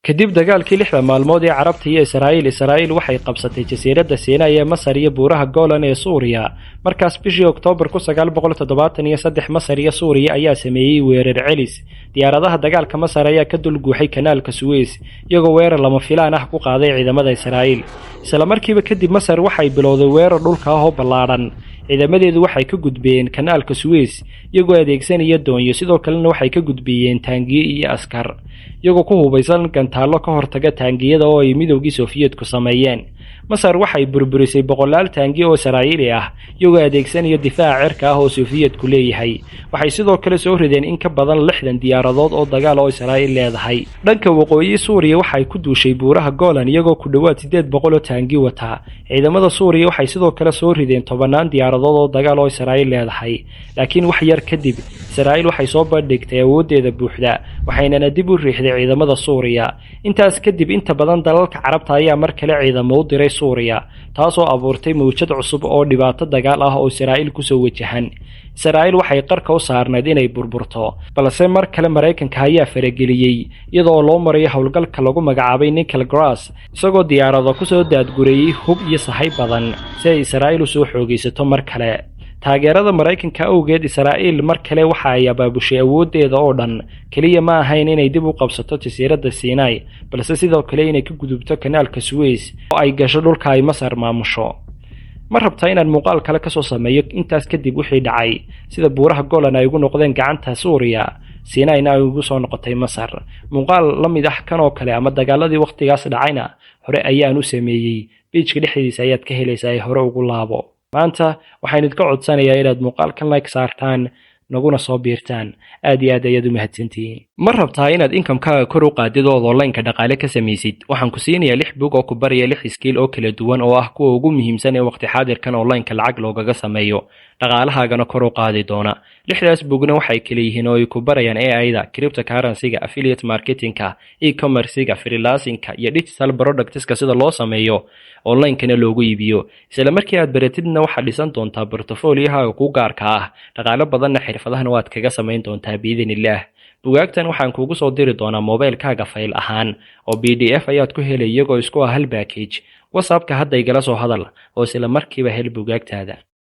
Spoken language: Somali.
kadib dagaalkii 6 maalmood ee Carabta iyo Israa'iil waxay qabsatay jasiiradda Siinay ee Masar iyo buuraha Golan ee Suuriya markaas bishii Oktoobar 1973 Masar iyo Suuriya ayaa sameeyay weerar celis diyaaradaha dagaalka Masar ayaa ka dulguuxay kanaalka Suez iyagoo weerar lama filaan ah ku qaaday ciidamada Israa'iil isla markiiba kadib Masar waxay bilowday weerar dhulka ah oo ballaaran ciidamadeedu waxay ka gudbeen kanaalka Suez iyagoo adeegsanaya doonyo sidoo kalena waxay ka gudbiyeen taangiyo iyo askar iyagoo ku hubaysan gantaalo ka hortaga taangiyada oo ay midowgii Sofiyeedku sameeyeen Masar waxay burburisay boqolaal taangiyo oo Israa'iili ah iyagoo adeegsanaya difaac cirka ah oo Sofiyeedku leeyahay waxay sidoo kale soo rideen in ka badan 60 diyaaradood oo dagaal oo Israa'iil leedahay dhanka waqooyi Suuriya waxay ku duushay buuraha Golan iyagoo ku dhawaad 800 oo taangi wata ciidamada Suuriya waxay sidoo kale soo rideen 10 diyaaradood oo dagaal oo Israa'iil leedahay laakiin wax yar kadib Israa'iil waxay soo bandhigtay awoodeeda buuxda waxayna dib u riixday ciidamada Suuriya intaas kadib inta badan dalalka Carabta ayaa mar kale ciidamo u diray Suuriya taasoo abuurtay mawjad cusub oo dhibaato dagaal ah oo Israa'iil ku soo wajahan Israa'iil waxay qarka u saarnayd inay burburto balse mar kale Mareykanka ayaa farageliyay iyadoo loo maray howlgalka lagu magacaabay Nickel Grass isagoo diyaarado ku soo daadgureeyay hub iyo sahay badan si ay Israa'iil u soo xoogaysato mar kale taageerada Mareykanka awgeed Israa'iil mar kale waxa ay abaabushay awoodeeda oo dhan kaliya ma ahayn inay dib u qabsato jasiiradda Siinay balse sidoo kale inay ka gudubto kanaalka Suez oo ay gasho dhulka ay Masar maamusho ma rabtaa inaan muuqaal kale ka soo sameeyo intaas kadib wixii dhacay sida buuraha Golan ay ugu noqdeen gacanta Suuriya Siinayna ay ugu soo noqotay Masar muuqaal la mid ah kan oo kale ama dagaaladii waqtigaas dhacayna hore ayaan u sameeyay page-ka dhexdiisa ayaad ka helaysaa ay hore ugu laabo maanta waxaan idinka codsanayaa inaad muuqaalkan like saartaan naguna soo biirtaan aad iyo aad ayaad u mahadsantihiin ma rabtaa inaad income-kaaga kor u qaadid oo online-ka dhaqaale ka samaysid waxaan ku siinayaa 6 book oo ku baraya 6 skill oo kala duwan oo ah kuwa ugu muhiimsan ee waqti xaadirkan online-ka lacag loogaga sameeyo dhaqaalahaagana kor u qaadi doona 6daas bookna waxay kala yihiin oo ay ku barayaan AI-da cryptocurrency-ga affiliate marketing-ka e-commerce-ga freelancing-ka iyo digital products-ka sida loo sameeyo online-kana loogu iibiyo isla markii aad baratidna waxaad dhisan doontaa portfolio-haaga ku gaarka ah dhaqaale badanna xirfadahana waad kaga samayn doontaa biidinillah bugaagtan waxaan kuugu soo diri doonaa mobilkaaga file ahaan oo PDF ayaad ku helay iyagoo isku ah hal package WhatsApp-ka hadda igala soo hadal oo isla markiiba hel bugaagtaada